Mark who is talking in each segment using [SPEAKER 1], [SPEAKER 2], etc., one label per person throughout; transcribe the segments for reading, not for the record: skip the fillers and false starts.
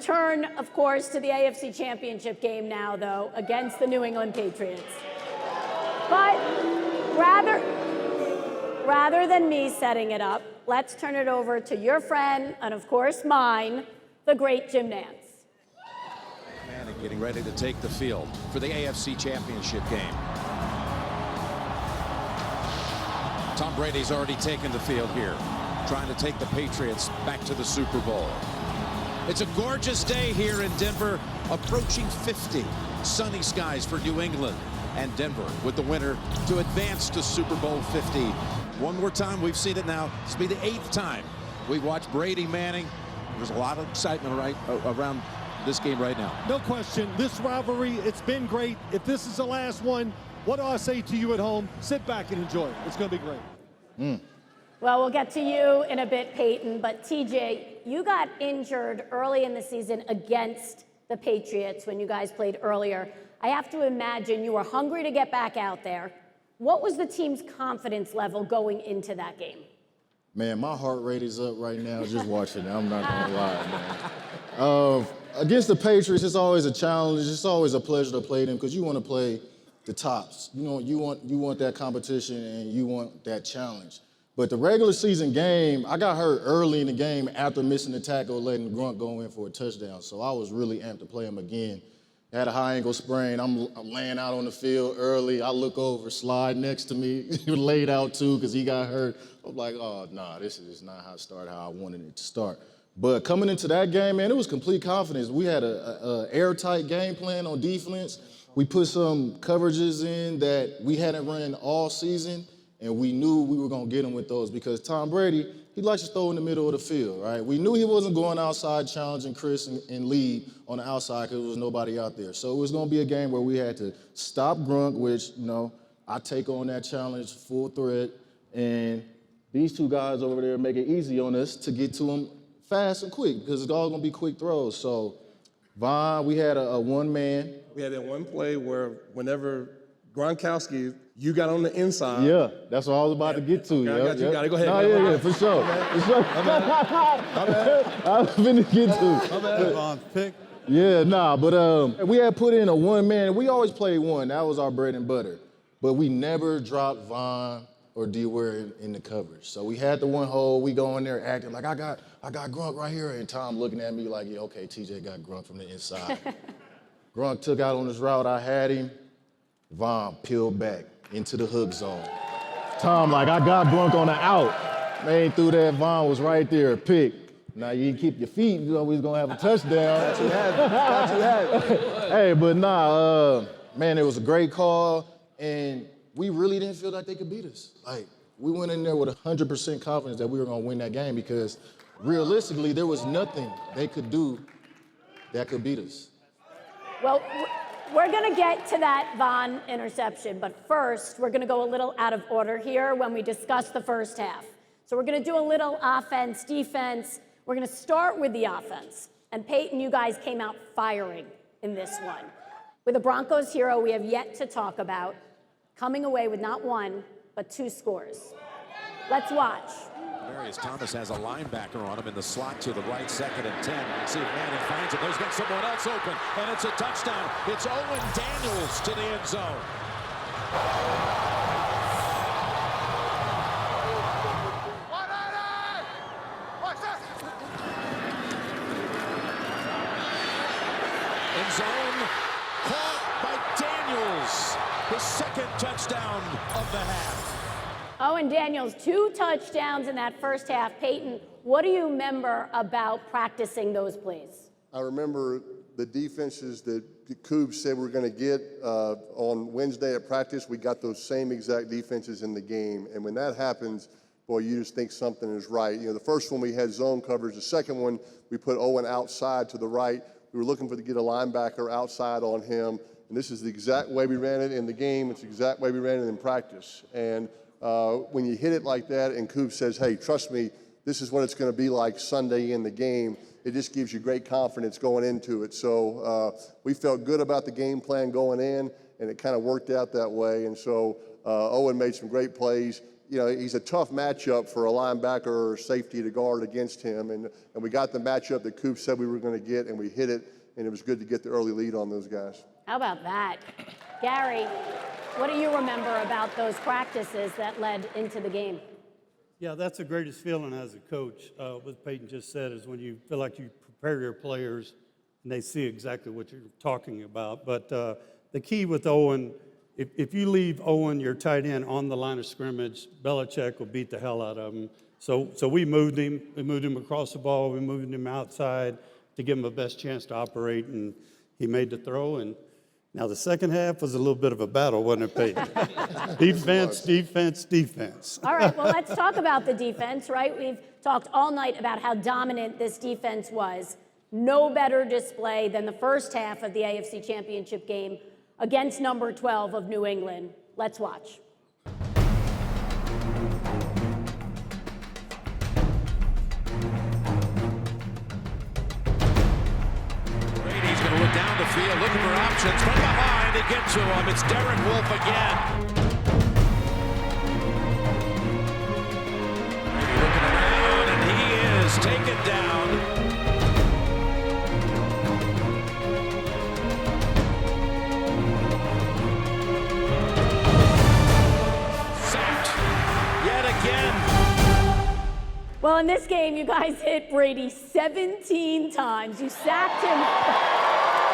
[SPEAKER 1] turn, of course, to the AFC Championship game now, though, against the New England Patriots. But rather than me setting it up, let's turn it over to your friend, and of course mine, the great Jim Nance.
[SPEAKER 2] Manning getting ready to take the field for the AFC Championship game. Tom Brady's already taken the field here, trying to take the Patriots back to the Super Bowl. It's a gorgeous day here in Denver, approaching 50. Sunny skies for New England, and Denver with the winner to advance to Super Bowl 50. One more time, we've seen it now. This will be the 8th time we've watched Brady Manning. There's a lot of excitement around this game right now.
[SPEAKER 3] No question, this rivalry, it's been great. If this is the last one, what do I say to you at home? Sit back and enjoy it. It's going to be great.
[SPEAKER 1] Well, we'll get to you in a bit, Peyton, but TJ, you got injured early in the season against the Patriots when you guys played earlier. I have to imagine you were hungry to get back out there. What was the team's confidence level going into that game?
[SPEAKER 4] Man, my heart rate is up right now just watching it. I'm not gonna lie, man. Against the Patriots, it's always a challenge. It's always a pleasure to play them because you want to play the tops. You know, you want that competition and you want that challenge. But the regular season game, I got hurt early in the game after missing the tackle, letting Grunt go in for a touchdown. So I was really amped to play him again. I had a high ankle sprain. I'm laying out on the field early. I look over, Slide next to me, he was laid out too because he got hurt. I'm like, oh, nah, this is not how it started, how I wanted it to start. But coming into that game, man, it was complete confidence. We had a airtight game plan on defense. We put some coverages in that we hadn't run all season, and we knew we were going to get him with those because Tom Brady, he likes to throw in the middle of the field, right? We knew he wasn't going outside challenging Chris and lead on the outside because there was nobody out there. So it was going to be a game where we had to stop Gronk, which, you know, I take on that challenge full threat, and these two guys over there make it easy on us to get to him fast and quick because it's all going to be quick throws. So, Von, we had a one-man.
[SPEAKER 5] We had that one play where whenever Gronkowski, you got on the inside.
[SPEAKER 4] Yeah, that's what I was about to get to.
[SPEAKER 5] Okay, I got you. You got it. Go ahead.
[SPEAKER 4] No, yeah, for sure. For sure. I was finna get to.
[SPEAKER 5] My bad. Von, pick.
[SPEAKER 4] Yeah, nah, but we had put in a one-man. We always played one. That was our bread and butter. But we never dropped Von or D. Ware in the coverage. So we had the one hole. We go in there acting like I got Gronk right here, and Tom looking at me like, yeah, okay, TJ got Gronk from the inside. Gronk took out on his route. I had him. Von peeled back into the hook zone. Tom like, I got Gronk on the out. Man, through that, Von was right there, pick. Now you keep your feet, you always gonna have a touchdown. That's what happened. Hey, but nah, man, it was a great call, and we really didn't feel like they could beat us. Like, we went in there with 100% confidence that we were gonna win that game because realistically, there was nothing they could do that could beat us.
[SPEAKER 1] Well, we're going to get to that Von interception, but first, we're going to go a little out of order here when we discuss the first half. So we're going to do a little offense, defense. We're going to start with the offense. And Peyton, you guys came out firing in this one. With a Broncos hero we have yet to talk about, coming away with not one, but 2 scores. Let's watch.
[SPEAKER 2] Marius Thomas has a linebacker on him in the slot to the right, 2nd and 10. See if Manning finds it. There's got someone else open, and it's a touchdown. It's Owen Daniels to the end zone. End zone, caught by Daniels. His 2nd touchdown of the half.
[SPEAKER 1] Owen Daniels, 2 touchdowns in that first half. Peyton, what do you remember about practicing those plays?
[SPEAKER 6] I remember the defenses that Koob said we were going to get on Wednesday at practice. We got those same exact defenses in the game. And when that happens, boy, you just think something is right. You know, the first one we had zone coverage. The second one, we put Owen outside to the right. We were looking to get a linebacker outside on him. And this is the exact way we ran it in the game. It's the exact way we ran it in practice. And when you hit it like that and Koob says, hey, trust me, this is what it's going to be like Sunday in the game, it just gives you great confidence going into it. So we felt good about the game plan going in, and it kind of worked out that way. And so Owen made some great plays. you know, he's a tough matchup for a linebacker or safety to guard against him. And we got the matchup that Coop said we were going to get, and we hit it, and it was good to get the early lead on those guys.
[SPEAKER 1] How about that? Gary, what do you remember about those practices that led into the game?
[SPEAKER 7] Yeah, that's the greatest feeling as a coach. What Peyton just said is when you feel like you prepare your players and they see exactly what you're talking about. But the key with Owen, if you leave Owen, your tight end, on the line of scrimmage, Belichick will beat the hell out of him. So we moved him. We moved him across the ball. We moved him outside to give him the best chance to operate, and he made the throw. And now the second half was a little bit of a battle, wasn't it, Peyton? Defense, defense, defense.
[SPEAKER 1] All right, well, let's talk about the defense, right? We've talked all night about how dominant this defense was. No better display than the first half of the AFC Championship game against number 12 of New England. Let's watch.
[SPEAKER 2] Brady's going to look down the field, looking for options. From behind, they get to him. It's Derek Wolfe again. Brady looking around, and he is taken down.
[SPEAKER 1] Well, in this game, you guys hit Brady 17 times. You sacked him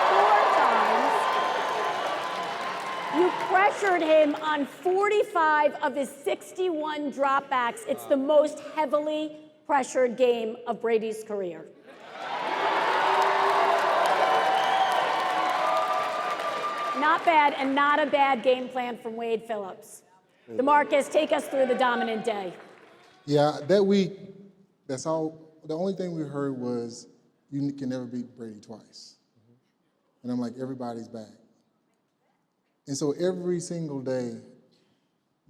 [SPEAKER 1] 4 times. You pressured him on 45 of his 61 dropbacks. It's the most heavily pressured game of Brady's career. Not bad, and not a bad game plan from Wade Phillips. Demarcus, take us through the dominant day.
[SPEAKER 8] Yeah, that week, that's all. The only thing we heard was, you can never beat Brady twice. And I'm like, everybody's back. And so every single day,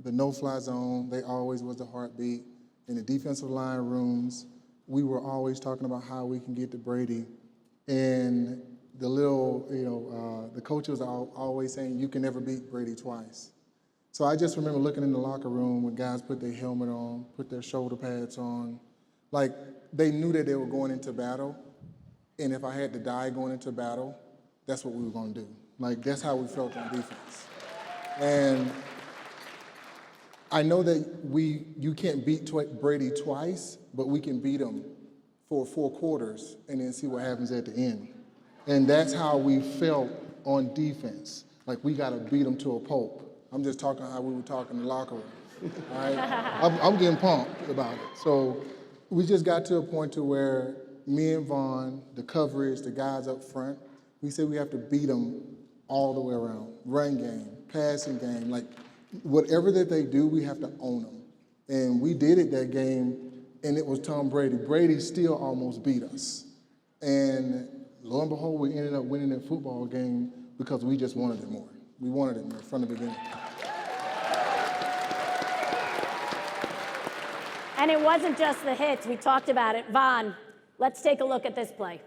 [SPEAKER 8] the no-fly zone, they always was the heartbeat. In the defensive line rooms, we were always talking about how we can get to Brady. And the little, the coaches are always saying, you can never beat Brady twice. So I just remember looking in the locker room when guys put their helmet on, put their shoulder pads on. Like, they knew that they were going into battle. And if I had to die going into battle, that's what we were going to do. Like, that's how we felt on defense. And I know that you can't beat Brady twice, but we can beat him for 4 quarters and then see what happens at the end. And that's how we felt on defense. Like, we got to beat them to a pulp. I'm just talking how we were talking in the locker room. All right? I'm getting pumped about it. So we just got to a point to where me and Vaughn, the coverage, the guys up front, we said we have to beat them all the way around. Run game, passing game, like whatever that they do, we have to own them. And we did it that game, and it was Tom Brady. Brady still almost beat us. And lo and behold, we ended up winning that football game because we just wanted it more. We wanted it more from the beginning.
[SPEAKER 1] And it wasn't just the hits. We talked about it. Vaughn, let's take a look at this play.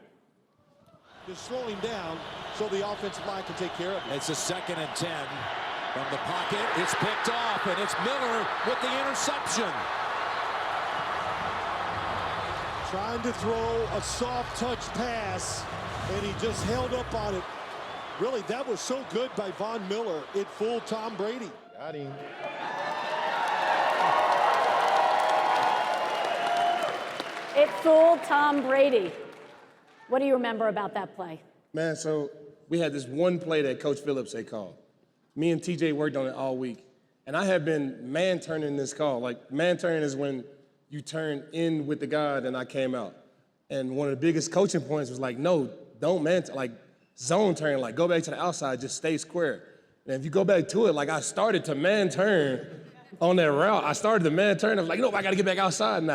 [SPEAKER 3] Just slowing down so the offensive line can take care of it.
[SPEAKER 2] It's a 2nd and 10 from the pocket. It's picked off, and it's Miller with the interception.
[SPEAKER 3] Trying to throw a soft touch pass, and he just held up on it. Really, that was so good by Von Miller. It fooled Tom Brady.
[SPEAKER 4] Got him.
[SPEAKER 1] It fooled Tom Brady. What do you remember about that play?
[SPEAKER 5] Man, so we had this one play that Coach Phillips had called. Me and TJ worked on it all week. And I have been man-turning this call. Like, man-turning is when you turn in with the guy, and I came out. And one of the biggest coaching points was like, no, don't man-turn. Like, zone turn, like go back to the outside, just stay square. And if you go back to it, like I started to man turn on that route. I started to man turn. I was like, no, I got to get back outside. And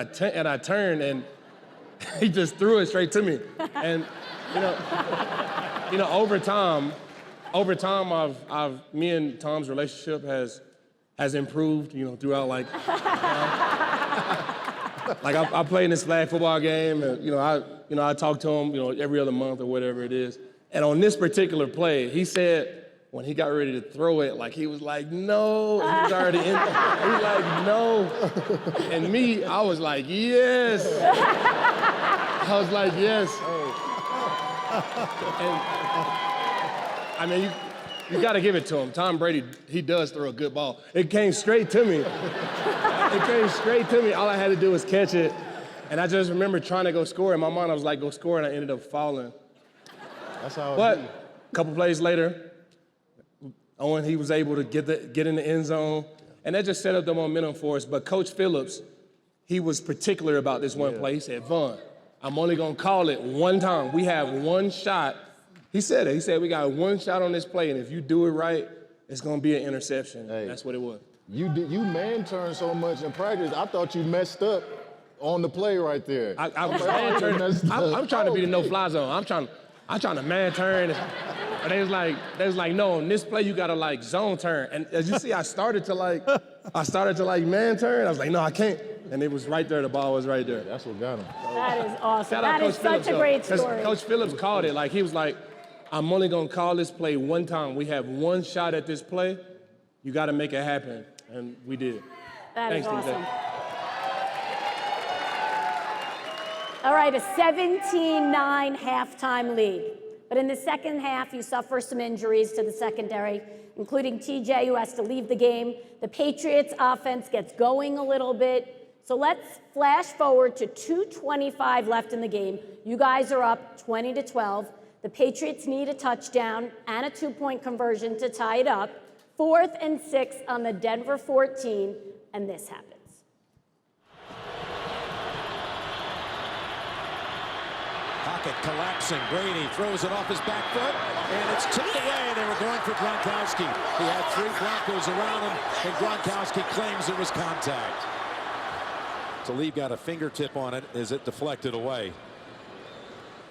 [SPEAKER 5] I turned, and he just threw it straight to me. And over time, me and Tom's relationship has improved. Throughout like I played in this flag football game, and I talk to him, every other month or whatever it is. And on this particular play, he said, when he got ready to throw it, like he was like, no, he was already in. He was like, no. And me, I was like, yes. I was like, yes. And, I mean, you got to give it to him. Tom Brady, he does throw a good ball. It came straight to me. It came straight to me. All I had to do was catch it. And I just remember trying to go score, and my mom was like, go score, and I ended up falling.
[SPEAKER 4] That's how it
[SPEAKER 5] But
[SPEAKER 4] be.
[SPEAKER 5] a couple plays later, Owen, he was able to get in the end zone, and that just set up the momentum for us. But Coach Phillips, he was particular about this one play. He said, Vaughn, I'm only going to call it one time. We have one shot. He said it. He said, we got one shot on this play, and if you do it right, it's going to be an interception.
[SPEAKER 4] Hey.
[SPEAKER 5] That's what it was.
[SPEAKER 4] You man turn so much in practice. I thought you messed up on the play right there.
[SPEAKER 5] I was man turning. I'm trying to be the no-fly zone. I'm trying to man turn. But they was like, no, on this play you gotta like zone turn. And as you see, I started to like man turn. I was like, no, I can't. And it was right there. The ball was right there.
[SPEAKER 4] That's what got him.
[SPEAKER 1] That is awesome.
[SPEAKER 5] Shout out
[SPEAKER 1] That is
[SPEAKER 5] Coach
[SPEAKER 1] such
[SPEAKER 5] Phillips,
[SPEAKER 1] a great story.
[SPEAKER 5] Coach Phillips called it. Like he was like, I'm only gonna call this play one time. We have one shot at this play. You gotta make it happen. And we did.
[SPEAKER 1] That is
[SPEAKER 5] Thanks,
[SPEAKER 1] awesome.
[SPEAKER 5] DJ.
[SPEAKER 1] All right, a 17-9 halftime lead. But in the second half, you suffer some injuries to the secondary, including TJ, who has to leave the game. The Patriots offense gets going a little bit. So let's flash forward to 2:25 left in the game. You guys are up 20-12. The Patriots need a touchdown and a 2-point conversion to tie it up. 4th and 6 on the Denver 14, and this happens.
[SPEAKER 2] Pocket collapsing. Brady throws it off his back foot, and it's tipped away. They were going for Gronkowski. He had 3 Broncos around him, and Gronkowski claims it was contact. Talib got a fingertip on it as it deflected away.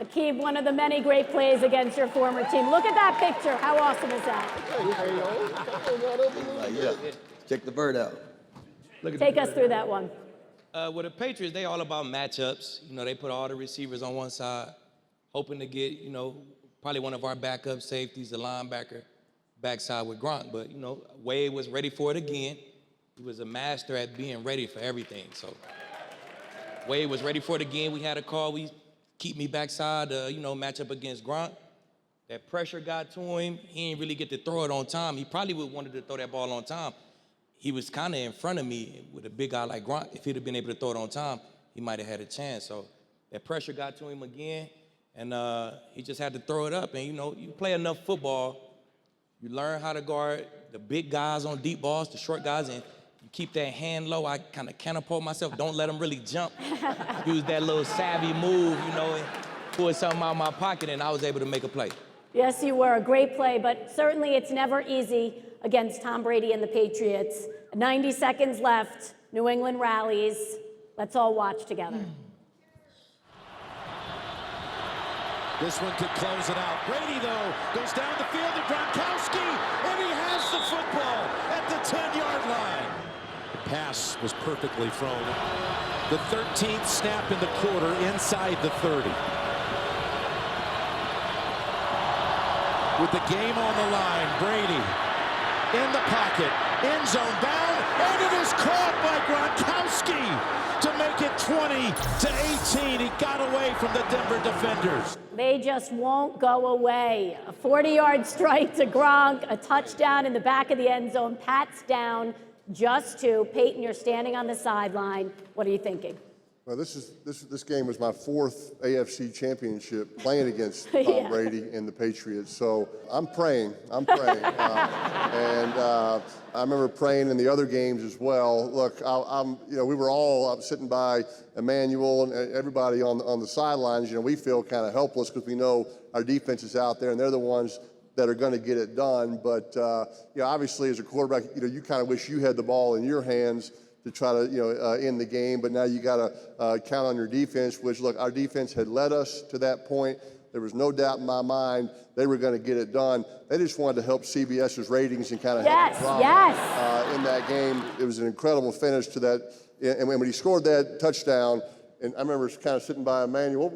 [SPEAKER 1] Aqib, one of the many great plays against your former team. Look at that picture. How awesome is that?
[SPEAKER 9] Check the bird out.
[SPEAKER 1] Take us through that one.
[SPEAKER 10] With the Patriots, they all about matchups. You know, they put all the receivers on one side, hoping to get, you know, probably one of our backup safeties, the linebacker, backside with Gronk. But, you know, Wade was ready for it again. He was a master at being ready for everything. So Wade was ready for it again. We had a call. We keep me backside, you know, match up against Gronk. That pressure got to him. He didn't really get to throw it on time. He probably would have wanted to throw that ball on time. He was kind of in front of me with a big guy like Gronk. If he'd have been able to throw it on time, he might have had a chance. So that pressure got to him again, and he just had to throw it up. And, you know, you play enough football, you learn how to guard the big guys on deep balls, the short guys, and you keep that hand low. I kind of catapult myself. Don't let him really jump. Use that little savvy move, you know, and pull something out of my pocket, and I was able to make a play.
[SPEAKER 1] Yes, you were. A great play, but certainly it's never easy against Tom Brady and the Patriots. 90 seconds left. New England rallies. Let's all watch together.
[SPEAKER 2] This one could close it out. Brady, though, goes down the field to Gronkowski, and he has the football at the 10-yard line. The pass was perfectly thrown. The 13th snap in the quarter inside the 30. With the game on the line, Brady in the pocket, end zone bound, and it is caught by Gronkowski to make it 20-18. He got away from the Denver defenders.
[SPEAKER 1] They just won't go away. A 40-yard strike to Gronk, a touchdown in the back of the end zone. Pat's down just 2. Peyton, you're standing on the sideline. What are you thinking?
[SPEAKER 6] Well, this game was my 4th AFC championship playing against Tom Brady and the Patriots. So I'm praying. And I remember praying in the other games as well. Look, we were all sitting by Emmanuel and everybody on the sidelines. You know, we feel kind of helpless because we know our defense is out there and they're the ones that are going to get it done. But obviously as a quarterback, you kind of wish you had the ball in your hands to try to, end the game. But now you got to count on your defense, which, look, our defense had led us to that point. There was no doubt in my mind they were going to get it done. They just wanted to help CBS's ratings and kind of help the drama in that game. It was an incredible finish to that. And when he scored that touchdown, And I remember kind of sitting by Emmanuel.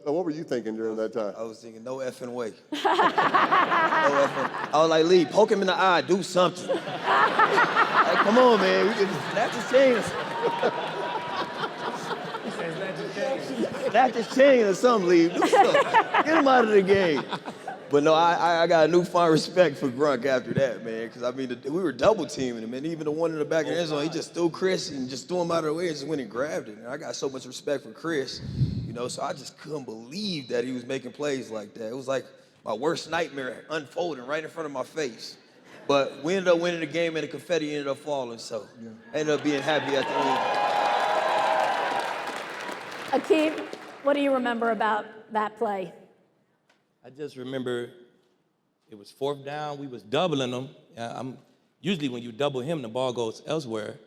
[SPEAKER 6] What were you thinking during that time?
[SPEAKER 9] I was thinking, no effing way. No effing. I was like, Lee, poke him in the eye, do something. Like, come on, man, we can snatch his chain. Snatch his chain or something, Lee. Do something. Get him out of the game. But no, I got a newfound respect for Grunk after that, man. Because, I mean, we were double teaming him. And even the one in the back of the end zone, he just threw Chris and just threw him out of the way and just went and grabbed it. And I got so much respect for Chris, you know, so I just couldn't believe that he was making plays like that. It was like my worst nightmare unfolding right in front of my face. But we ended up winning the game and the confetti ended up falling. So I ended up being happy at the end.
[SPEAKER 1] Aqib, what do you remember about that play?
[SPEAKER 10] I just remember it was 4th down. We was doubling them. Usually when you double him, the ball goes elsewhere.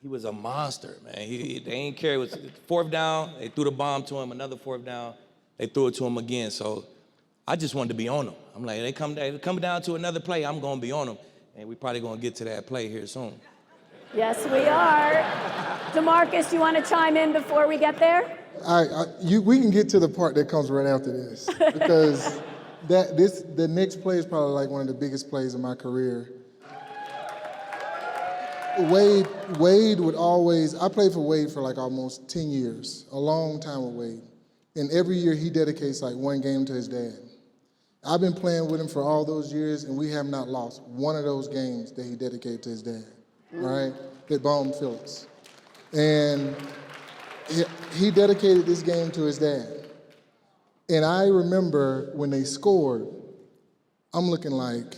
[SPEAKER 10] He was a monster, man. They ain't care. It was 4th down. They threw the bomb to him. Another 4th down. They threw it to him again. So I just wanted to be on them. I'm like, they come down to another play, I'm going to be on them. And we probably going to get to that play here soon.
[SPEAKER 1] Yes, we are. Demarcus, you want to chime in before we get there?
[SPEAKER 8] We can get to the part that comes right after this because the next play is probably like one of the biggest plays of my career. Wade would always, I played for Wade for like almost 10 years, a long time with Wade. And every year he dedicates like one game to his dad. I've been playing with him for all those years and we have not lost one of those games that he dedicated to his dad, right? At Baum Phillips. And he dedicated this game to his dad. And I remember when they scored, I'm looking like,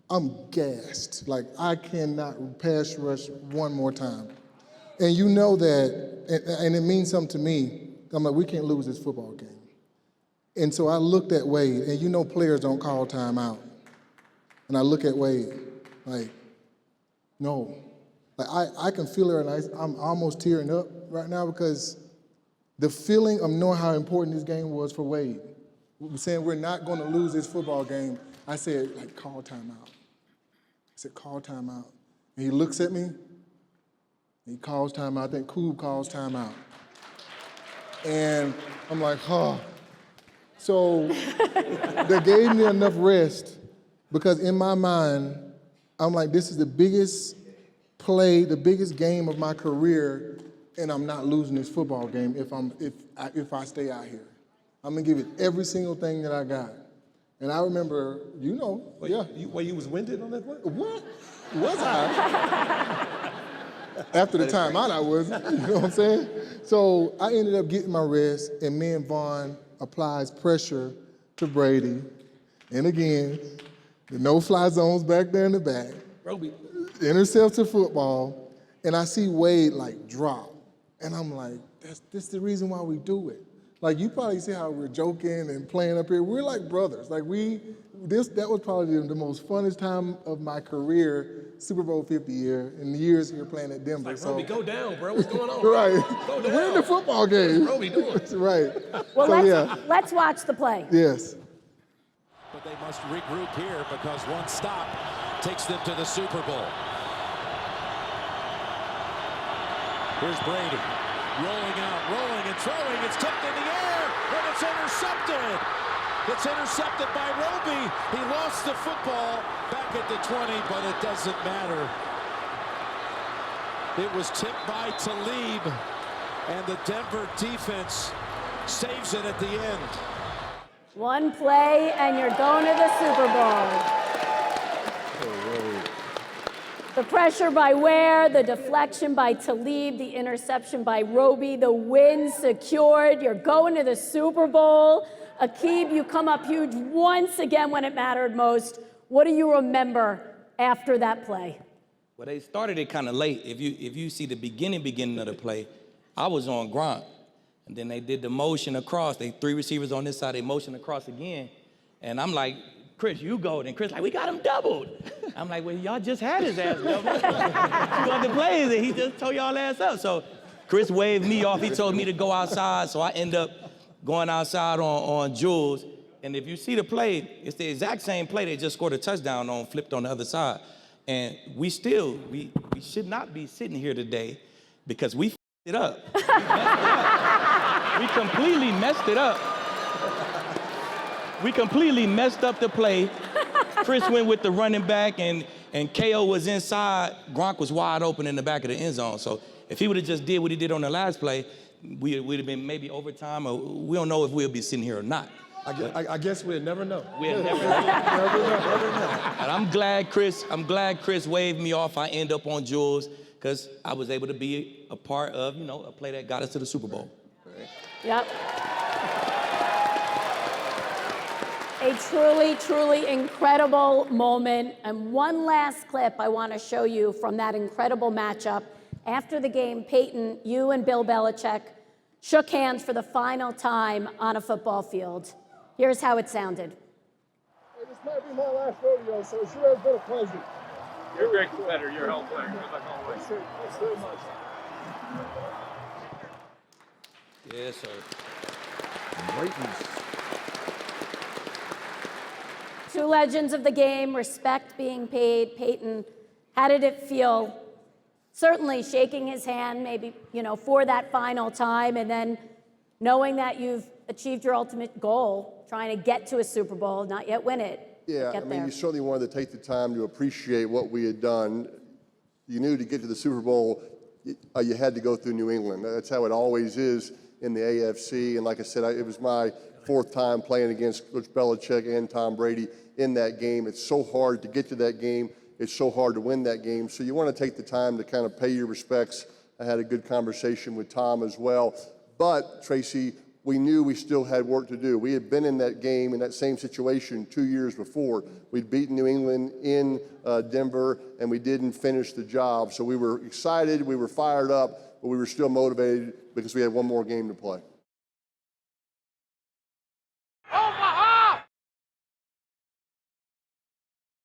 [SPEAKER 8] I'm gassed. Like, I cannot pass rush one more time. And you know that, and it means something to me. I'm like, we can't lose this football game. And so I looked at Wade, and you know players don't call timeout. And I look at Wade, like, no. Like, I can feel it, and I'm almost tearing up right now because the feeling of knowing how important this game was for Wade, saying we're not going to lose this football game, I said, like, call timeout. I said, call timeout. And he looks at me, and he calls timeout. I think Koob calls timeout. And I'm like, oh. So they gave me enough rest because in my mind, I'm like, this is the biggest play, the biggest game of my career, and I'm not losing this football game if I stay out here. I'm gonna give it every single thing that I got. And I remember, you know,
[SPEAKER 5] You was winded on that play?
[SPEAKER 8] What? Was I? After the timeout, I wasn't. You know what I'm saying? So I ended up getting my rest, and me and Vaughn applies pressure to Brady. And again, the no-fly zone's back there in the back.
[SPEAKER 5] Roby.
[SPEAKER 8] Intercepts the football, and I see Wade, like, drop. And I'm like, this is the reason why we do it. Like, you probably see how we're joking and playing up here. We're like brothers. Like, that was probably the most funnest time of my career, Super Bowl 50 year, in the years here playing at Denver.
[SPEAKER 5] Like, Roby, go down, bro. What's going on?
[SPEAKER 8] Right.
[SPEAKER 5] Go down.
[SPEAKER 8] We're in the football game.
[SPEAKER 5] What's Roby doing?
[SPEAKER 8] Right.
[SPEAKER 1] Well,
[SPEAKER 8] So,
[SPEAKER 1] let's watch the play.
[SPEAKER 8] Yes.
[SPEAKER 2] But they must regroup here because one stop takes them to the Super Bowl. Here's Brady. Rolling out, rolling and throwing. It's tipped in the air, and it's intercepted. It's intercepted by Roby. He lost the football back at the 20, but it doesn't matter. It was tipped by Talib, and the Denver defense saves it at the end.
[SPEAKER 1] One play, and you're going to the Super Bowl. The pressure by Ware, the deflection by Talib, the interception by Roby, the win secured. You're going to the Super Bowl. Aqib, you come up huge once again when it mattered most. What do you remember after that play?
[SPEAKER 10] Well, they started it kind of late. If you see the beginning of the play, I was on Gronk. And then they did the motion across. They 3 receivers on this side, they motion across again. And I'm like, Chris, you go. And Chris like, we got him doubled. I'm like, well, y'all just had his ass doubled. You got the plays, and he just tore y'all ass up. So Chris waved me off. He told me to go outside. So I end up going outside on Jules. And if you see the play, it's the exact same play they just scored a touchdown on, flipped on the other side. And we should not be sitting here today because we it up. We completely messed it up. We completely messed up the play. Chris went with the running back, and KO was inside. Gronk was wide open in the back of the end zone. So if he would have just did what he did on the last play, we'd have been maybe overtime, or we don't know if we'll be sitting here or not.
[SPEAKER 5] I guess we'll never know.
[SPEAKER 10] We'll never know. And I'm glad Chris waved me off. I end up on Jules because I was able to be a part of, a play that got us to the Super Bowl.
[SPEAKER 1] Yep. A truly, truly incredible moment. And one last clip I want to show you from that incredible matchup. After the game, Peyton, you and Bill Belichick shook hands for the final time on a football field. Here's how it sounded.
[SPEAKER 6] Hey, this might be my last rodeo, so it sure has been a pleasure.
[SPEAKER 11] You're a great competitor. You're a hell player. Good luck always.
[SPEAKER 6] Thanks very much.
[SPEAKER 10] Yes, sir.
[SPEAKER 4] Greatness.
[SPEAKER 1] Two legends of the game, respect being paid. Peyton, how did it feel? Certainly shaking his hand, maybe, for that final time, and then knowing that you've achieved your ultimate goal, trying to get to a Super Bowl, not yet win it.
[SPEAKER 6] Yeah, I mean, you certainly wanted to take the time to appreciate what we had done. You knew to get to the Super Bowl, you had to go through New England. That's how it always is in the AFC. And like I said, it was my fourth time playing against Coach Belichick and Tom Brady in that game. It's so hard to get to that game. It's so hard to win that game. So you want to take the time to kind of pay your respects. I had a good conversation with Tom as well. But, Tracy, we knew we still had work to do. We had been in that game, in that same situation 2 years before. We'd beaten New England in Denver, and we didn't finish the job. So we were excited, we were fired up, but we were still motivated because we had one more game to play.